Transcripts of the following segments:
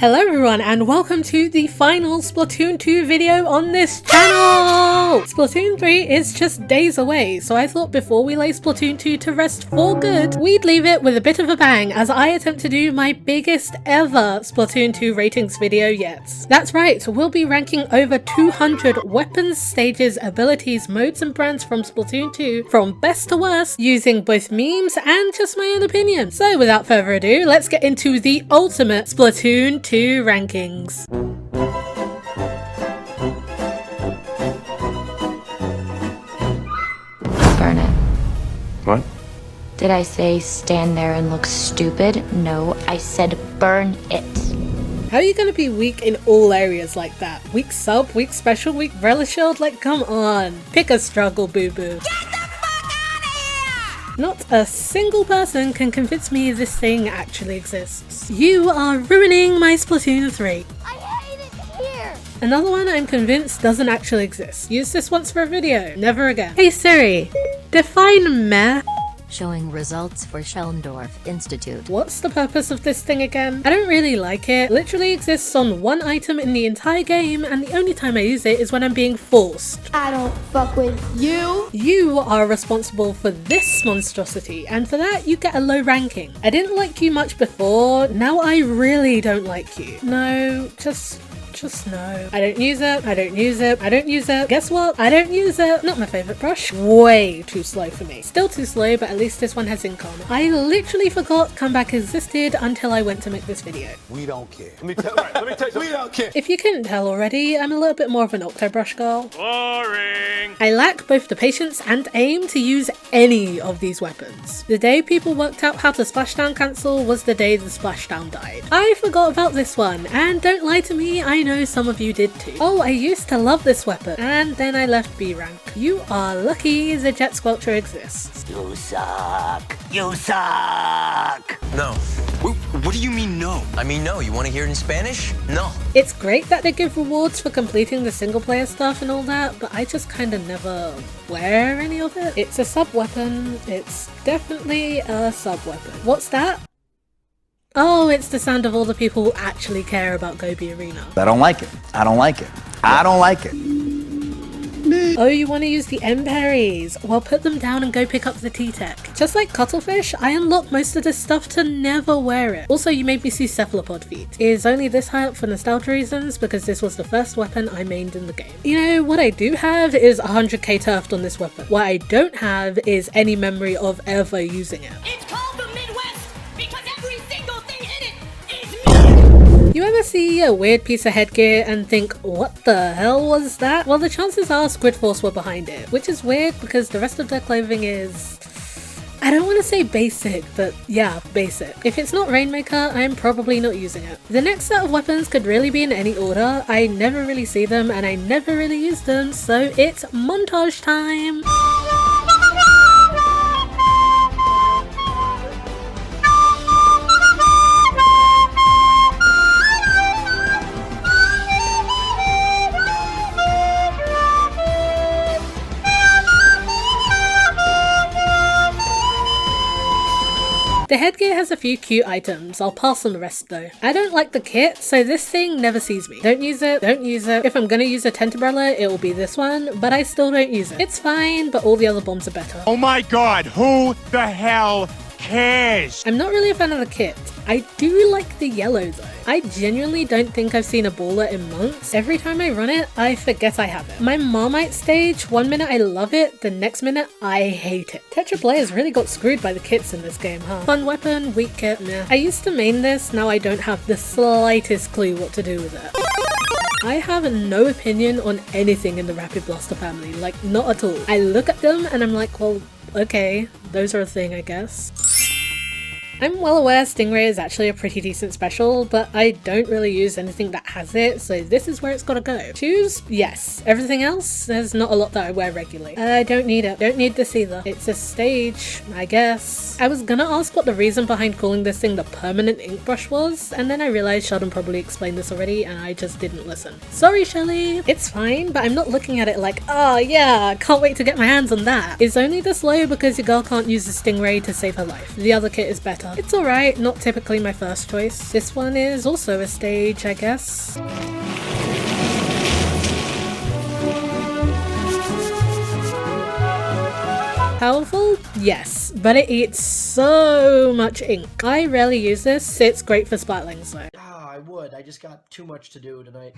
Hello everyone and welcome to the final Splatoon 2 video on this channel! Splatoon 3 is just days away, so I thought before we lay Splatoon 2 to rest for good, we'd leave it with a bit of a bang as I attempt to do my biggest ever Splatoon 2 ratings video yet. That's right, we'll be ranking over 200 weapons, stages, abilities, modes and brands from Splatoon 2 from best to worst using both memes and just my own opinion. So without further ado, let's get into the ultimate Splatoon 2 rankings. Burn it. What? Did I say stand there and look stupid? No, I said burn it. How are you gonna be weak in all areas like that? Weak sub, weak special, weak relish shield? Like, come on. Pick a struggle, boo-boo. Get the fuck out of here! Not a single person can convince me this thing actually exists. You are ruining my Splatoon 3. I hate it here! Another one I'm convinced doesn't actually exist. Use this once for a video, never again. Hey Siri, define meh. Showing results for Schellendorf Institute. What's the purpose of this thing again? I don't really like it. Literally exists on one item in the entire game, and the only time I use it is when I'm being forced. I don't fuck with you! You are responsible for this monstrosity, and for that you get a low ranking. I didn't like you much before, now I really don't like you. No, just no. I don't use it, I don't use it, I don't use it. Guess what? I don't use it. Not my favourite brush. Way too slow for me. Still too slow, but at least this one has income. I literally forgot comeback existed until I went to make this video. We don't care. Let me tell you something. We don't care. If you couldn't tell already, I'm a little bit more of an Octobrush girl. Boring. I lack both the patience and aim to use any of these weapons. The day people worked out how to splashdown cancel was the day the splashdown died. I forgot about this one, and don't lie to me, I know some of you did too. Oh, I used to love this weapon, and then I left B rank. You are lucky the Jet Squelcher exists. You suck. You suck. No. What do you mean no? I mean no. You want to hear it in Spanish? No. It's great that they give rewards for completing the single player stuff and all that, but I just kind of never wear any of it. It's a sub weapon. It's definitely a sub weapon. What's that? Oh, it's the sound of all the people who actually care about Gobi Arena. I don't like it. I don't like it. I don't like it. Oh, you want to use the Enquiries? Well, put them down and go pick up the T-Tech. Just like Cuttlefish, I unlock most of this stuff to never wear it. Also, you made me see Cephalopod feet. Is only this high up for nostalgia reasons because this was the first weapon I mained in the game. You know, what I do have is 100k turfed on this weapon. What I don't have is any memory of ever using it. It's called the Midwest because every single thing in it is me! You ever see a weird piece of headgear and think, what the hell was that? Well, the chances are Squid Force were behind it, which is weird because the rest of their clothing is... I don't want to say basic, but yeah, basic. If it's not Rainmaker, I'm probably not using it. The next set of weapons could really be in any order. I never really see them and I never really use them, so it's montage time! The headgear has a few cute items, I'll pass on the rest though. I don't like the kit, so this thing never sees me. Don't use it, don't use it. If I'm gonna use a tent umbrella, it will be this one, but I still don't use it. It's fine, but all the other bombs are better. Oh my god, who the hell cares? I'm not really a fan of the kit. I do like the yellow though. I genuinely don't think I've seen a baller in months. Every time I run it, I forget I have it. My Marmite stage, one minute I love it, the next minute I hate it. Tetra players really got screwed by the kits in this game, huh? Fun weapon, weak kit, meh. I used to main this, now I don't have the slightest clue what to do with it. I have no opinion on anything in the Rapid Blaster family, like not at all. I look at them and I'm like, well, okay, those are a thing I guess. I'm well aware Stingray is actually a pretty decent special, but I don't really use anything that has it, so this is where it's gotta go. Shoes? Yes. Everything else? There's not a lot that I wear regularly. I don't need it. Don't need this either. It's a stage, I guess. I was gonna ask what the reason behind calling this thing the permanent ink brush was, and then I realized Sheldon probably explained this already and I just didn't listen. Sorry, Shelly. It's fine, but I'm not looking at it like, oh yeah, can't wait to get my hands on that. It's only this low because your girl can't use the Stingray to save her life. The other kit is better. better. It's alright, not typically my first choice. This one is also a stage, I guess. Powerful? Yes, but it eats so much ink. I rarely use this, it's great for Splatlands though. I would, I just got too much to do tonight.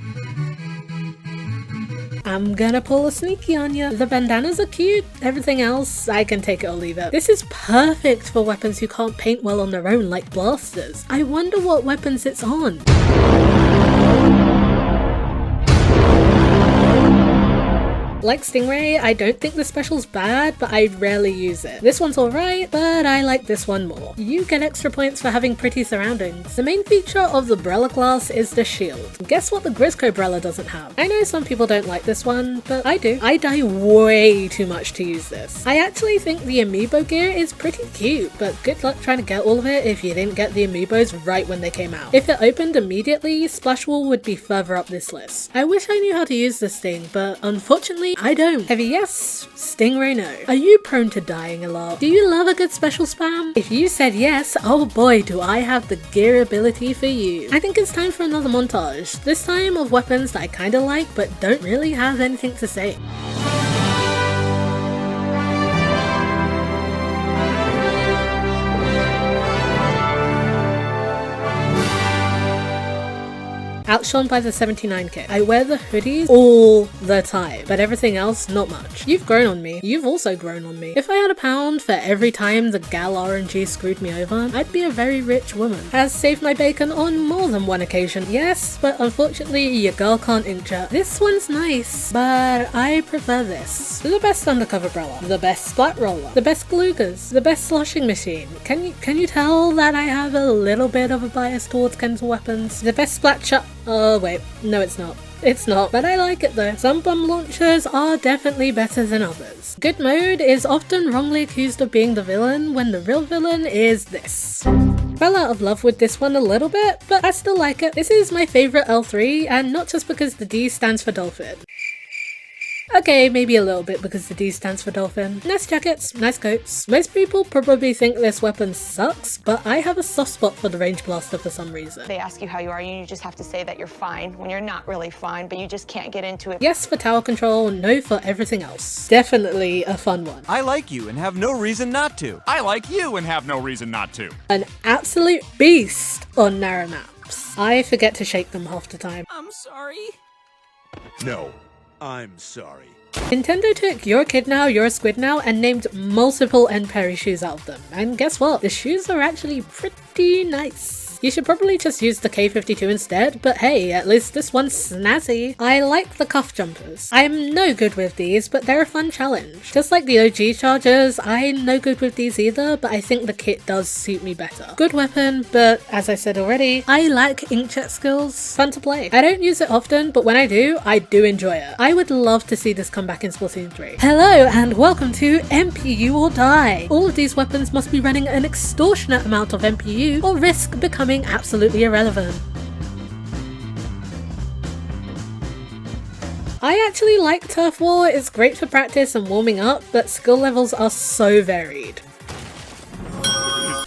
I'm gonna pull a sneaky on ya. The bandanas are cute, everything else, I can take it or leave it. This is perfect for weapons who can't paint well on their own, like blasters. I wonder what weapons it's on. Like Stingray, I don't think the special's bad, but I rarely use it. This one's alright, but I like this one more. You get extra points for having pretty surroundings. The main feature of the Brella class is the shield. Guess what the Grizzco Brella doesn't have? I know some people don't like this one, but I do. I die way too much to use this. I actually think the amiibo gear is pretty cute, but good luck trying to get all of it if you didn't get the amiibos right when they came out. If it opened immediately, Splash Wall would be further up this list. I wish I knew how to use this thing, but unfortunately, I don't. Heavy yes, Stingray no. Are you prone to dying a lot? Do you love a good special spam? If you said yes, oh boy do I have the gear ability for you. I think it's time for another montage, this time of weapons that I kinda like but don't really have anything to say. Outshone by the 79 kit. I wear the hoodies all the time, but everything else, not much. You've grown on me. You've also grown on me. If I had a pound for every time the gal RNG screwed me over, I'd be a very rich woman. Has saved my bacon on more than one occasion. Yes, but unfortunately your girl can't inkjet. This one's nice, but I prefer this. The best undercover Brella, the best splat roller, the best glugas, the best sloshing machine. Can you tell that I have a little bit of a bias towards Ken's weapons? The best splat shot. Oh wait, no it's not. It's not, but I like it though. Some bomb launchers are definitely better than others. Good mode is often wrongly accused of being the villain when the real villain is this. Fell out of love with this one a little bit, but I still like it. This is my favourite L3, and not just because the D stands for dolphin. Okay, maybe a little bit because the D stands for dolphin. Nice jackets, nice coats. Most people probably think this weapon sucks, but I have a soft spot for the range blaster for some reason. They ask you how you are, you just have to say that you're fine when you're not really fine, but you just can't get into it. Yes for tower control, no for everything else. Definitely a fun one. I like you and have no reason not to. I like you and have no reason not to. An absolute beast on narrow maps. I forget to shake them half the time. I'm sorry. No. I'm sorry. Nintendo took "You're a kid now, you're a squid now" and named multiple N Perry shoes out of them. And guess what? The shoes are actually pretty nice. You should probably just use the K52 instead, but hey, at least this one's snazzy. I like the cuff jumpers. I'm no good with these, but they're a fun challenge. Just like the OG chargers, I'm no good with these either, but I think the kit does suit me better. Good weapon, but as I said already, I lack inkjet skills. Fun to play. I don't use it often, but when I do enjoy it. I would love to see this come back in Splatoon 3. Hello and welcome to MPU or Die. All of these weapons must be running an extortionate amount of MPU or risk becoming absolutely irrelevant. I actually like Turf War, it's great for practice and warming up, but skill levels are so varied.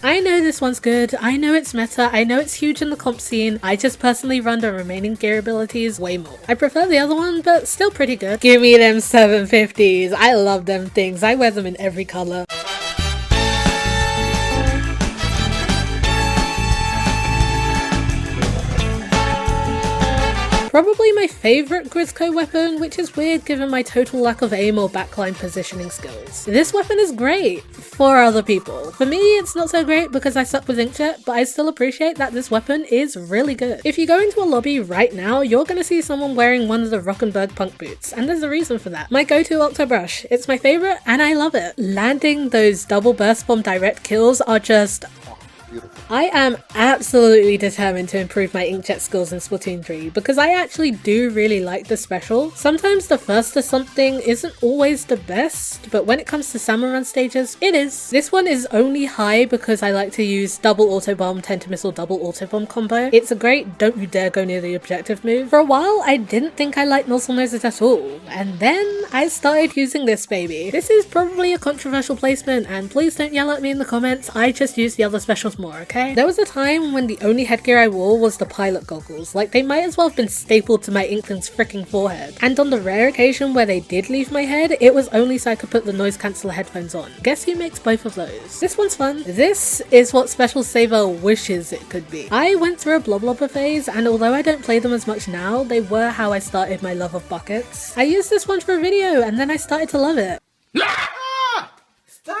I know this one's good, I know it's meta, I know it's huge in the comp scene, I just personally run the remaining gear abilities way more. I prefer the other one, but still pretty good. Give me them 750s, I love them things, I wear them in every colour. Probably my favourite Grizzco weapon, which is weird given my total lack of aim or backline positioning skills. This weapon is great for other people. For me, it's not so great because I suck with inkjet, but I still appreciate that this weapon is really good. If you go into a lobby right now, you're gonna see someone wearing one of the Rockenberg punk boots, and there's a reason for that. My go-to Octobrush. It's my favourite and I love it. Landing those double burst bomb direct kills are just I am absolutely determined to improve my inkjet skills in Splatoon 3 because I actually do really like the special. Sometimes the first to something isn't always the best, but when it comes to salmon run stages, it is. This one is only high because I like to use double autobomb, tenta missile, double autobomb combo. It's a great don't you dare go near the objective move. For a while, I didn't think I liked nozzle noses at all, and then I started using this baby. This is probably a controversial placement, and please don't yell at me in the comments, I just use the other specials more. more, okay? There was a time when the only headgear I wore was the pilot goggles. Like, they might as well have been stapled to my Inkling's freaking forehead. And on the rare occasion where they did leave my head, it was only so I could put the noise canceller headphones on. Guess who makes both of those? This one's fun. This is what Special Saver wishes it could be. I went through a Bloblobber phase, and although I don't play them as much now, they were how I started my love of buckets. I used this one for a video, and then I started to love it. Stop!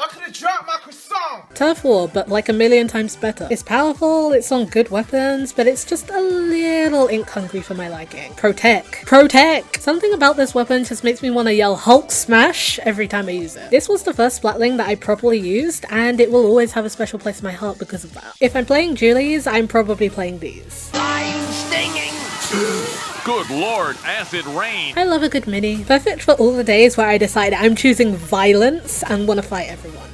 I could have dropped my croissant! Turf War, but like a million times better. It's powerful, it's on good weapons, but it's just a little ink hungry for my liking. Protect! Protect! Something about this weapon just makes me want to yell Hulk smash every time I use it. This was the first Splatling that I properly used, and it will always have a special place in my heart because of that. If I'm playing Julie's, I'm probably playing these. I'm stinging. Good lord, acid rain! I love a good mini. Perfect for all the days where I decide I'm choosing violence and want to fight everyone.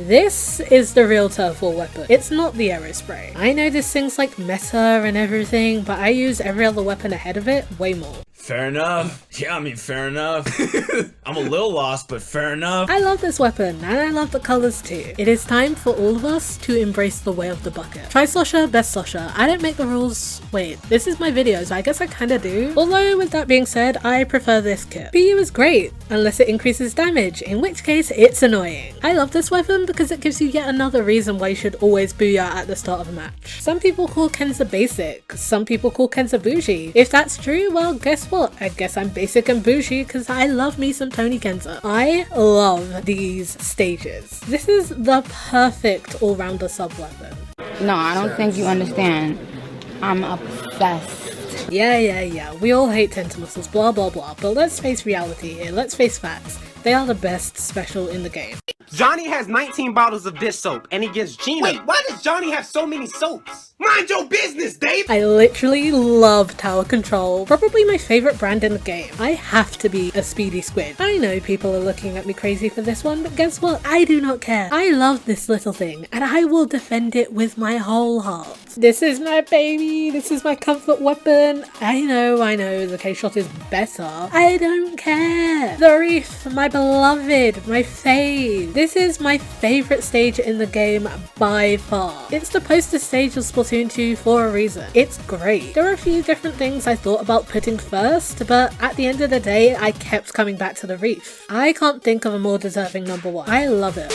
This is the real Turf War weapon. It's not the Aerospray. I know this thing's like meta and everything, but I use every other weapon ahead of it way more. Fair enough. Yeah, I mean, fair enough. I'm a little lost, but fair enough. I love this weapon, and I love the colours too. It is time for all of us to embrace the way of the bucket. Try slosher, best slosher. I don't make the rules. Wait, this is my video, so I guess I kinda do. Although, with that being said, I prefer this kit. PU is great, unless it increases damage, in which case it's annoying. I love this weapon because it gives you yet another reason why you should always booyah at the start of a match. Some people call Kenza basic, some people call Kenza bougie. If that's true, well, guess what? I guess I'm basic and bougie because I love me some Tony Kenza. I love these stages. This is the perfect all-rounder sub-weapon. No, I don't think you understand. I'm obsessed. Yeah. We all hate Tentamuscles, blah blah blah. But let's face reality here. Let's face facts. They are the best special in the game. Johnny has 19 bottles of dish soap, and he gets Gina. Wait, why does Johnny have so many soaps? Mind your business, Dave! I literally love tower control. Probably my favorite brand in the game. I have to be a speedy squid. I know people are looking at me crazy for this one, but guess what? I do not care. I love this little thing, and I will defend it with my whole heart. This is my baby. This is my comfort weapon. I know, the K-Shot is better. I don't care. The Reef, my beloved, my fave. This is my favourite stage in the game by far. It's the poster stage of Splatoon 2 for a reason. It's great. There are a few different things I thought about putting first, but at the end of the day, I kept coming back to the Reef. I can't think of a more deserving number one. I love it.